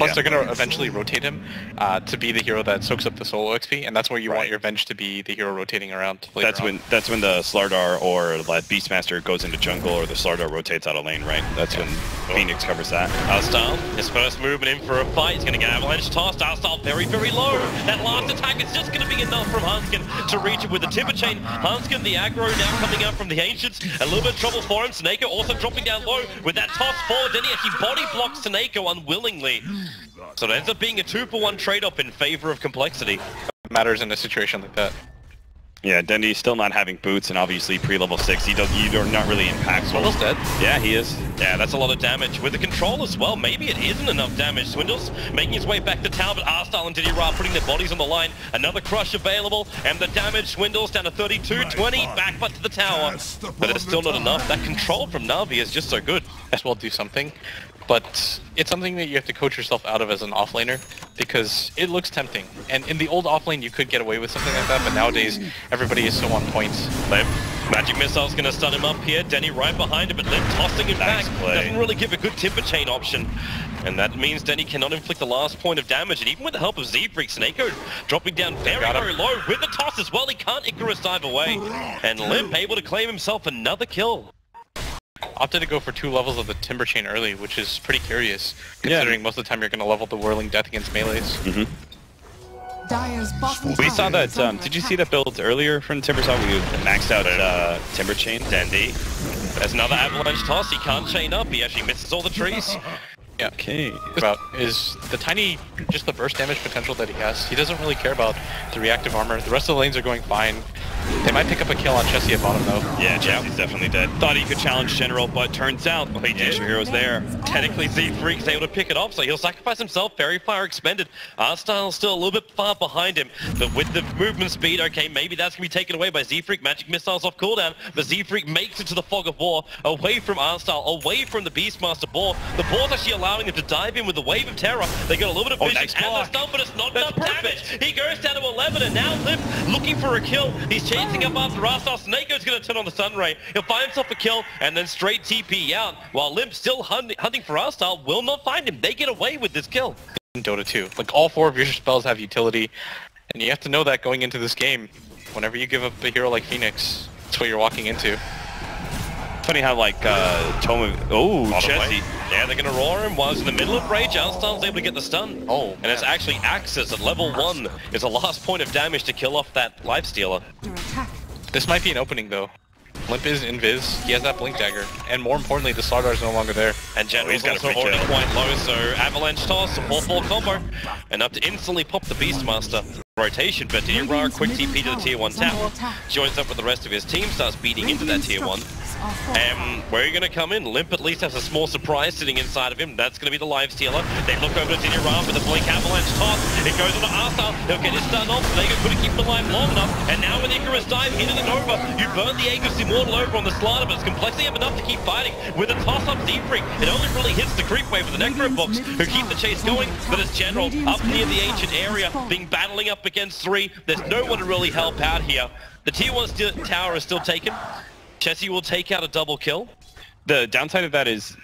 Plus, they're going to eventually rotate him to be the hero that soaks up the solo XP, and that's where you want your Venge to be the hero rotating around. That's when the Slardar or the Beastmaster goes into jungle, or the Slardar rotates out of lane, right? That's when Phoenix covers that. Arstyle, his first movement in for a fight. He's going to get avalanche tossed. Arstyle very, very low. That last attack is just going to be enough from Hanskin to reach it with the timber chain. Hanskin, the aggro now coming out from the Ancients. A little bit of trouble for him. Snako also dropping down low with that toss forward. Then he actually body blocks Snako unwillingly. So it ends up being a 2-for-1 trade-off in favor of complexity. It matters in a situation like that. Yeah, Dendy's still not having boots, and obviously pre-level 6, you're not really impactful. Swindle's dead. Yeah, he is. Yeah, that's a lot of damage. With the control as well, maybe it isn't enough damage. Swindle's making his way back to tower, but Arstyle and Diddy Ra putting their bodies on the line. Another crush available, and the damage Swindle's down to 32-20, back but to the tower. But it's still not enough. That control from NaVi is just so good. As well do something. But it's something that you have to coach yourself out of as an offlaner, because it looks tempting. And in the old offlane, you could get away with something like that, but nowadays, everybody is so on point. Limp, Magic Missile's going to stun him up here. Denny right behind him, but Limp tossing him back. Doesn't really give a good timber chain option. And that means Denny cannot inflict the last point of damage. And even with the help of Z-Freak, Snako dropping down very, very low with the toss as well. He can't Icarus dive away. And Limp able to claim himself another kill. Opted to go for 2 levels of the Timber Chain early, which is pretty curious, considering most of the time you're going to level the Whirling Death against melees. We saw that, did you see that build earlier from Timber side where you maxed out at Timber Chain? Dandy. There's another avalanche toss, he can't chain up, he actually misses all the trees. Yeah. Okay. About is the tiny, just the burst damage potential that he has. He doesn't really care about the reactive armor. The rest of the lanes are going fine. They might pick up a kill on Chessie at bottom though. Yeah, Chessie's definitely dead. Thought he could challenge General, but turns out your hero's there. Technically Z-Freak's able to pick it off, so he'll sacrifice himself. Fairy Fire expended. Arstyle's still a little bit far behind him, but with the movement speed, okay, maybe that's going to be taken away by Z-Freak. Magic Missiles off cooldown, but Z-Freak makes it to the Fog of War, away from Arstyle, away from the Beastmaster Boar. The Boar's actually allowing him to dive in with the Wave of Terror. They got a little bit of vision and the stun, but it's not enough damage. He goes down to 11, and now Limp looking for a kill. He's chasing up after Arstyle. Snako's going to turn on the Sunray. He'll find himself a kill, and then straight TP out, while Limp still hunting for Arstyle, will not find him. They get away with this kill. In Dota 2, like all 4 of your spells have utility, and you have to know that going into this game. Whenever you give up a hero like Phoenix, that's what you're walking into. Funny how like Toma, Chessie. Yeah, they're gonna roar him while he's in the middle of Rage. Arstyle's able to get the stun. Oh, and it's actually Axis at level 1 is a last point of damage to kill off that Lifestealer. This might be an opening though. Limp is invis, he has that Blink Dagger, and more importantly, the Slardar is no longer there. And General's also already quite low, so Avalanche Toss, a 4-4 combo, enough to instantly pop the Beastmaster. Rotation, but Diddy Ra quick TP to the tier 1 tower, joins up with the rest of his team, starts beating into that tier 1. Where are you going to come in? Limp at least has a small surprise sitting inside of him. That's going to be the Lifestealer. They look over to Diddy Ra with a Blink Avalanche toss. It goes on to Arstyle. He'll get his stun off. They couldn't keep him alive long enough. And now with Icarus dive into the Nova, you burn the Aegis Immortal over on the Slardar, but it's complexity of enough to keep fighting. With a toss-up Z-Freak, it only really hits the creep wave with the Necro Box, who keep the chase going, but it's General up near the Ancient area, being battling up against 3. There's no one to really help out here. The tier 1 tower is still taken. Chessie will take out a double kill. The downside of that is,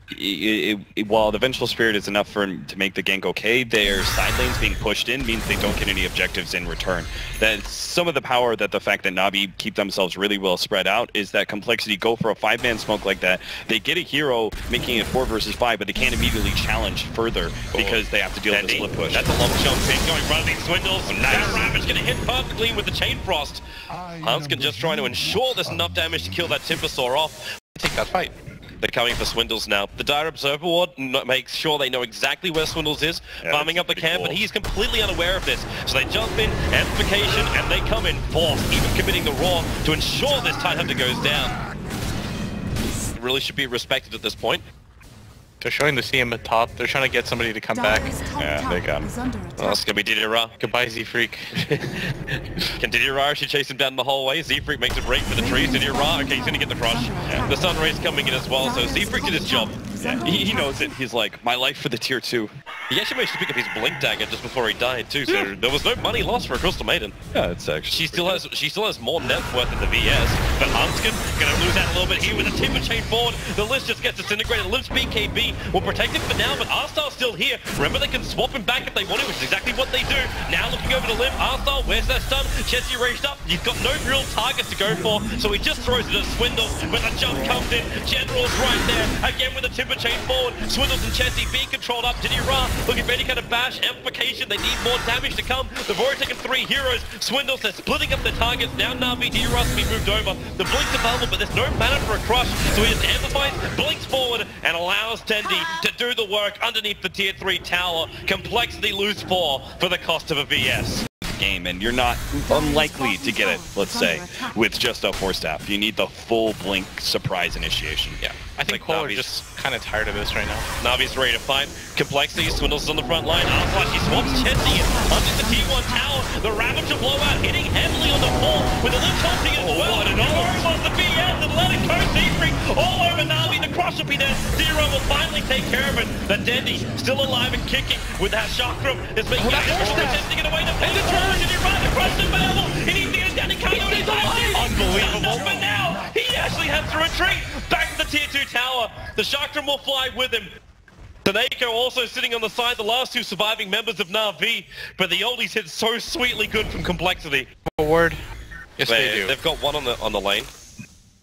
while the Vengeful Spirit is enough for him to make the gank okay, their side lanes being pushed in means they don't get any objectives in return. That's some of the power that the fact that NaVi keep themselves really well spread out is that Complexity go for a 5-man smoke like that. They get a hero making it 4 versus 5, but they can't immediately challenge further because they have to deal with the split push. That's a long jump in, going running Swindles. That Ravage going to hit perfectly with the Chain Frost. Hanskin just trying to ensure there's enough damage to kill that Timbersaw off. Take that fight. They're coming for Swindles now. The Dire Observer Ward makes sure they know exactly where Swindles is, farming up the camp, but he's completely unaware of this. So they jump in, amplification, and they come in force, even committing the Roar to ensure this Tidehunter goes down. It really should be respected at this point. They're showing the CM at top. They're trying to get somebody to come back. Yeah, they got him. Well, it's going to be Diddy Ra. Goodbye, Z-Freak. Can Diddy Ra actually chase him down the whole way? Z-Freak makes a break for the trees. Diddy Ra, okay, he's going to get the crush. Yeah. The Sunray's coming in as well, so Z-Freak did his job. Yeah, he knows it. He's like, my life for the tier 2. He actually managed to pick up his Blink Dagger just before he died too, so there was no money lost for a Crystal Maiden. Yeah, it's actually... She still has more net worth than the VS, but Hanskin Gonna lose out a little bit here with a timber chain forward. The list just gets disintegrated. Limp's BKB will protect him for now, but Arstar's still here. Remember, they can swap him back if they want to, which is exactly what they do. Now looking over to Limp. Arstar, where's that stun? Chessie raised up. He's got no real targets to go for, so he just throws it at Swindles. But the jump comes in. General's right there. Again with a timber chain forward. Swindles and Chessie being controlled up. Diddy Ra looking for any kind of bash amplification. They need more damage to come. They've already taken 3 heroes. Swindles, they're splitting up their targets. Now NaVi, Diddy Ra's be moved over. The blink's available, but there's no mana for a crush, so he just amplifies, blinks forward, and allows Dendi to do the work underneath the tier 3 tower. Complexity lose 4 for the cost of a VS. Game, and you're not unlikely to get it, let's say, with just a Force Staff. You need the full blink surprise initiation. Yeah, I think CoL are just kind of tired of this right now. NaVi's ready to fight. Complexity, Swindles on the front line. She swaps Chessie under the T1 tower. The Ravager blowout hitting heavily on the wall with a little touching as well. And was the BS and let it go. Deepring all over NaVi. The crush will be there. Zero will finally take care of it. But Dendi still alive and kicking with that chakram. Is making it away to pay the turn. Did he run the crush available? He needs to get down to Coyote. Unbelievable. But now he actually has to retreat back to the tier 2 tower. The chakram will fly with him. Taneko also sitting on the side, the last 2 surviving members of NaVi, but the oldies hit so sweetly good from Complexity. Forward. Yes, they do. They've got one on the lane.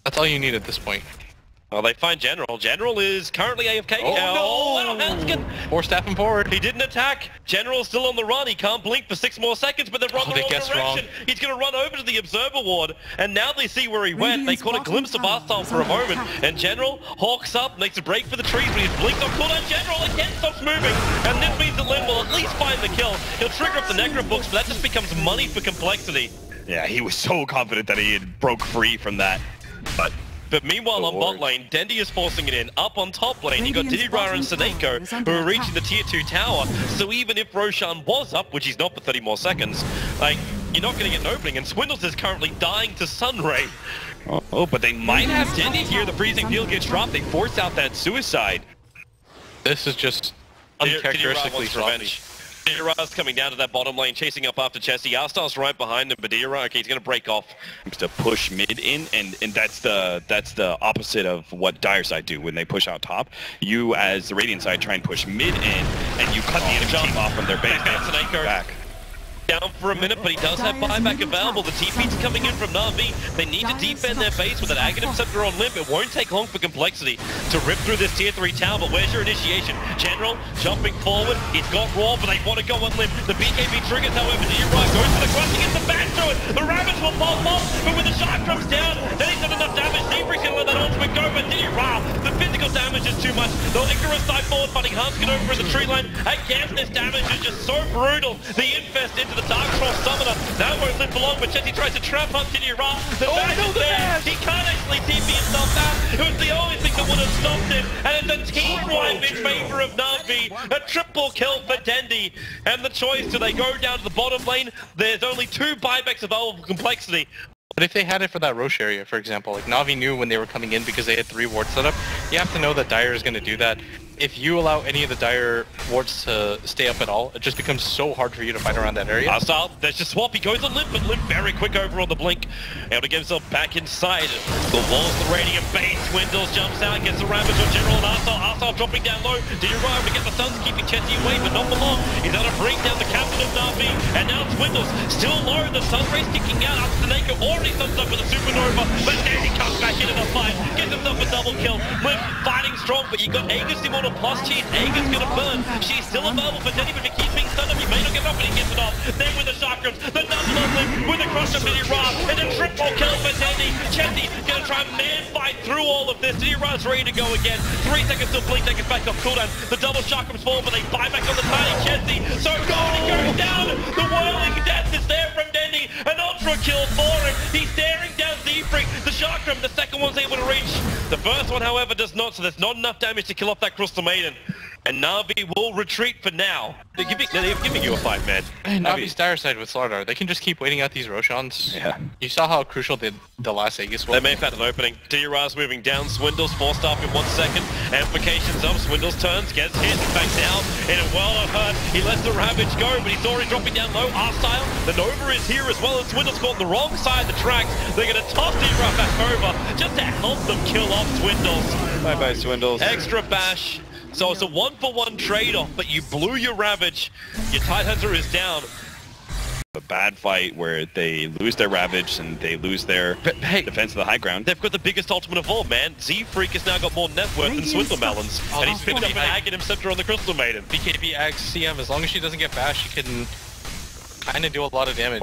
That's all you need at this point. Well, they find General. General is currently AFK. Oh, no! Force staff him forward. He didn't attack. General's still on the run. He can't blink for 6 more seconds, but they're run the wrong direction. Wrong. He's going to run over to the Observer Ward, and now they see where he went. They caught a glimpse of Arstar for a moment, and General hawks up, makes a break for the trees, but he's blinked on cooldown. General again stops moving, and this means that Lim will at least find the kill. He'll trigger up the Necro books, but that just becomes money for Complexity. Yeah, he was so confident that he had broke free from that, But meanwhile on bot lane, Dendi is forcing it in. Up on top lane, you got Diddy Ra and Sadeko, who are reaching the tier 2 tower. So even if Roshan was up, which he's not for 30 more seconds, like, you're not going to get an opening. And Swindles is currently dying to Sunray. Oh, but they might have Dendi here. The freezing field gets dropped. They force out that suicide. This is just uncharacteristically sloppy. Diddy Ra's coming down to that bottom lane, chasing up after Chessie. Arstar's right behind him, but Diddy Ra, okay, he's going to break off. To push mid in, and that's the opposite of what Dire side do when they push out top. You, as the Radiant side, try and push mid in, and you cut the enemy team off from their base. Back. Down for a minute, but he does have buyback available. The TP's coming in from NaVi. They need to defend their base with an Aghanim Scepter on Limp. It won't take long for Complexity to rip through this tier 3 tower, but where's your initiation? General jumping forward. He's got Raw, but they want to go on Limp. The BKB triggers, however, Diddy Ra goes for the crush. He gets the back to it. The Ravage will pop off, but when the shot comes down, then he's done enough damage. Deepring's going to let that ultimate go, but Diddy Ra, the physical damage is too much. The Icarus side forward, fighting Hans get over in the tree line. Again, this damage is just so brutal. The infest into the Dark Troll Summoner. That won't live for long, but Chessie tries to trap up Diddy Ra. The bash is there. He can't actually TP himself out. It was the only thing that would have stopped him. And it's a team wipe in favor of NaVi. A triple kill for Dendi. And the choice, do they go down to the bottom lane? There's only 2 buybacks available for Complexity. But if they had it for that Roche area, for example, like NaVi knew when they were coming in because they had 3 wards set up, you have to know that Dire is going to do that. If you allow any of the Dire wards to stay up at all, it just becomes so hard for you to fight around that area. Arstar, there's just swap. He goes on Limp, but Limp very quick over on the blink. Able to get himself back inside. The walls, the Radiant base. Swindles jumps out, gets the Ravage on General and Arstar. Arstar dropping down low. Diddy Ra to get the stuns, keeping Chessie away, but not for long. He's able to bring down the captain of NaVi. And now Swindles still low. The sun rays kicking out after Taneko already sums up with a supernova. But then he comes back into the fight. Gets himself a double kill. Limp fighting strong, but you got Aegis Immortal plus Cheese. Aegis gonna burn. She's still available for Dendi, but if he keeps being stunned up, he may not get it off, but he gets it off. Then with the chakrams, the double on Limp, with the crush of Diddy Ra, and a triple kill for Dendi. Chessie gonna try and man fight through all of this. Diddy Ra's ready to go again. 3 seconds till blink, takes back off cooldown. The double chakrams fall, but they buy back on the tiny Chessie. So Goldie goes down. The whirling death is there from Dendi. An ultra kill for him. He's staring down Deepring. The chakram, the second one's able to reach. The first one, however, does not, so there's not enough damage to kill off that Crystal Maiden. And NaVi will retreat for now. They're giving you a fight, man. Navi's dire side with Slardar. They can just keep waiting out these Roshans. Yeah. You saw how crucial the last Aegis was. They may have had an opening. DR's moving down. Swindle's forced up in 1 second. Amplifications up. Swindle's turns. Gets hit. In fact, now in a world of hurt, he lets the Ravage go, but he's already dropping down low. R-style. The Nova is here as well, and Swindle's caught on the wrong side of the tracks. They're going to toss DR back over just to help them kill off Swindles. Bye-bye, Swindles. Extra bash. So it's a 1-for-1 trade-off, but you blew your Ravage. Your Tidehunter is down. A bad fight where they lose their Ravage and they lose their defense of the high ground. They've got the biggest ultimate of all, man. Z-Freak has now got more net worth than Swindle Melons. And he's picked up an Aghanim Scepter on the Crystal Maiden. BKB Ag CM, as long as she doesn't get bashed, she can kind of do a lot of damage.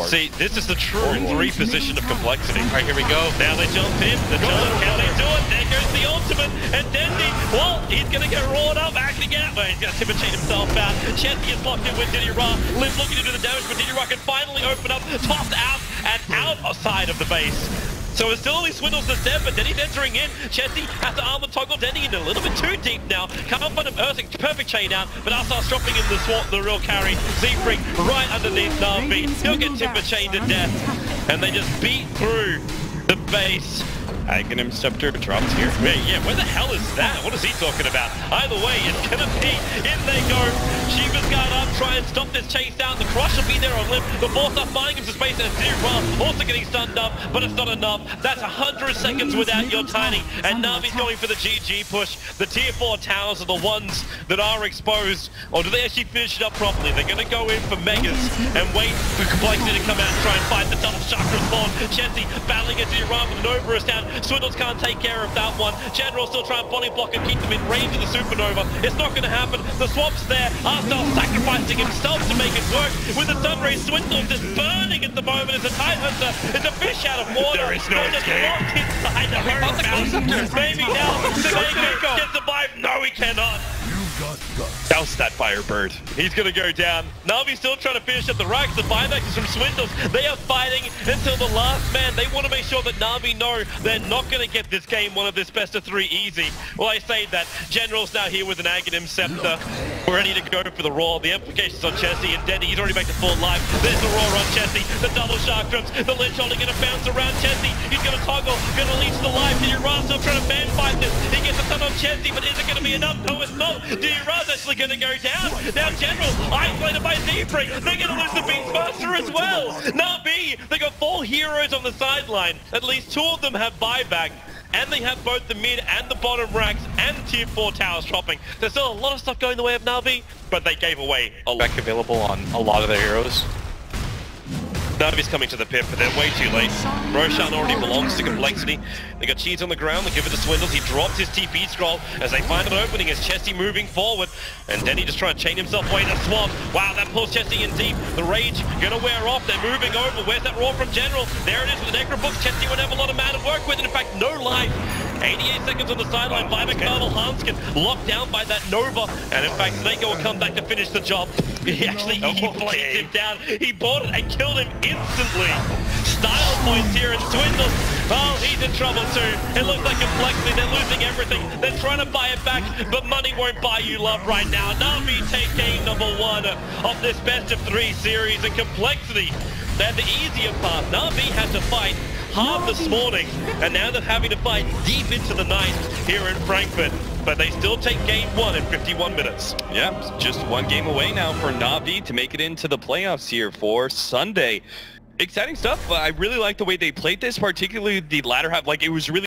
See, this is the true 3 position of complexity. Alright, here we go. Now they jump in. The jump, can they do it? There goes the ultimate. And Dendy, well, he's going to get roared up. Actually get out. He's going to timber chain himself out. Chesty is locked in with Diddy Ra. Liv looking to do the damage, but Diddy Ra can finally open up, tossed out and outside of the base. So it's still only Swindles that's dead, but Denny's entering in. Chesty has to armor toggle Denny in a little bit too deep now. Can't find him perfect chain out, but Arsa's dropping in the swat, the real carry. Z-Freak right underneath NaVi. He'll get timber chained to death. And they just beat through the base. Aghanim Scepter drops here. Yeah, where the hell is that? What is he talking about? Either way, it's gonna be, in they go. Shiva's guard up, try and stop this chase down. The crush will be there on Liv. The force up buying him to space, and Zero also getting stunned up, but it's not enough. That's 100 seconds without your Tiny, and NaVi's going for the GG push. The tier 4 towers are the ones that are exposed, or do they actually finish it up properly? They're gonna go in for Megas and wait for Complexity to come out and try and fight the double chakra spawn. Chesty battling against Zero with the Nova is down. Swindles can't take care of that one. General still trying to body block and keep them in range of the Supernova. It's not going to happen. The swap's there. Arstar sacrificing himself to make it work. With the Sunray, Swindles just burning at the moment as a Tidehunter is a fish out of water. There is no escape. Inside the maybe now the get the vibe. No, he cannot. Douse that Firebird. He's gonna go down. NaVi's still trying to finish up the racks. The buyback is from Swindles. They are fighting until the last man. They want to make sure that NaVi know they're not gonna get this game one of this best of 3 easy. Well, I say that. General's now here with an Aghanim Scepter. Ready to go for the Roar. The implications on Chesty and Denny. He's already back to full life. There's the Roar on Chesty. The double shark drops. The Lynch holding gonna bounce around Chesty. He's gonna toggle. Gonna leech the life. Dira's still trying to fan fight this. He gets a stun on Chesty, but is it gonna be enough? No, it's not. Dira's actually gonna go down. Now General, isolated by Z-Freak. They're gonna lose the Beastmaster as well. NaVi, they got 4 heroes on the sideline. At least 2 of them have buyback. And they have both the mid and the bottom racks and the tier 4 towers dropping. There's still a lot of stuff going the way of NaVi, but they gave away a lot. Back available on a lot of their heroes. NaVi's coming to the pit, but they're way too late. Roshan already belongs to Complexity. They got Cheese on the ground, they give it to Swindles. He drops his TP scroll as they find an opening as Chesty moving forward. And Denny just trying to chain himself away in the swamp. Wow, that pulls Chesty in deep. The rage gonna wear off. They're moving over. Where's that roar from General? There it is with the Necrobook. Chesty would have a lot of mana to work with, and in fact, no life. 88 seconds on the sideline. Buyback Marvel Hanskin locked down by that Nova. And in fact, Snake will come back to finish the job. He actually blazed him down. He bought it and killed him instantly. Style points here, and Swindles, oh, he's in trouble too. It looks like Complexity, they're losing everything. They're trying to buy it back, but money won't buy you love right now. NaVi take game number 1 of this best of 3 series, and Complexity, they're the easier part. NaVi had to fight hard this morning, and now they're having to fight deep into the night here in Frankfurt. But they still take game 1 in 51 minutes. Yeah, just 1 game away now for NaVi to make it into the playoffs here for Sunday. Exciting stuff. I really like the way they played this, particularly the latter half. Like, it was really